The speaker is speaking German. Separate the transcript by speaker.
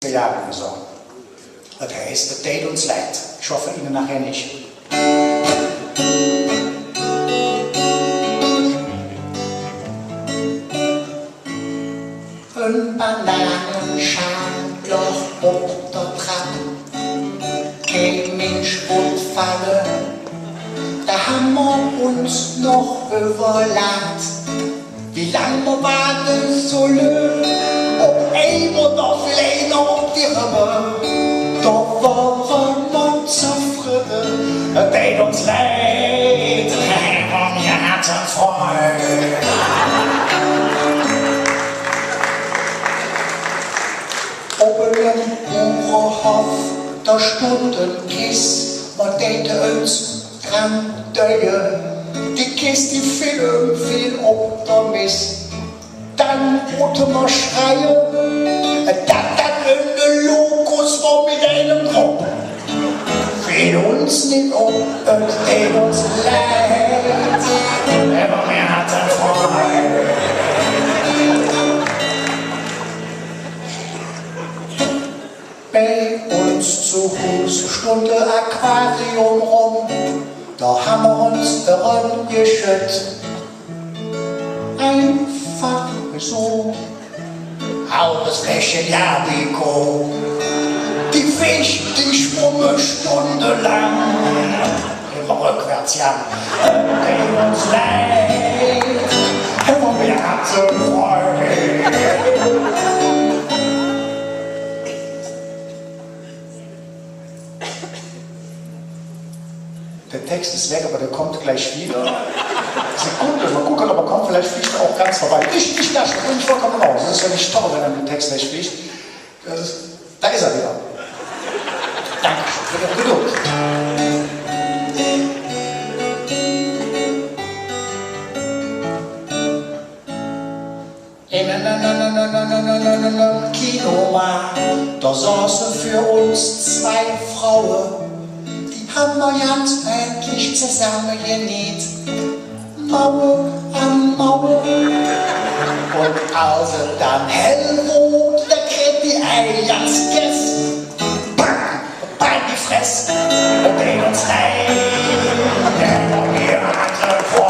Speaker 1: Jahre gesungen. Das heißt, deit uns leid. Ich hoffe Ihnen nachher nicht. Ein Bananenschaltloch ob der Trappe, kein Mensch und Falle, da haben wir uns noch überlegt, wie lang wir warten sollen, ob ävver noch vielleicht noch die Römer, da waren wir zufrieden, deit uns leid, und wir hatten Freude. Oben im Bucherhof, da stund ein Kiss, man täte uns dran döje. Die Kiss, die viel ob der Miss. Dann wollte man schreien, dat in der Lokus war mit einem Druck. Fiel uns nicht ob, und deit uns leid, aber wir hatten Freude. Bei uns zu Hause stund ein Aquarium rum, da haben wir uns daran geschützt. Einfach so, halbes Fläschchen Jabico. Die Fische, die schwummen stundenlang, immer rückwärts, ja, deit uns leid, aber wir hatten Freude. Der Text ist weg, aber der kommt gleich wieder. Sekunde, mal gucken, ob er kommt, vielleicht fliegt er auch ganz vorbei. Ich lasse, bin ich vollkommen raus. Das ist ja nicht toll, wenn er mit dem Text gleich fliegt. Da ist er wieder. Dankeschön für Ihre Geduld. In einem Kino war, da saßen für uns zwei Frauen. Haben wir ganz endlich zusammengenäht, Mauer an Mauer. Und als er dann hellrot, da kriegt die Ei ganz Gess, bang, bang die Fresse, und deit uns leid, aber wir hatten Freude.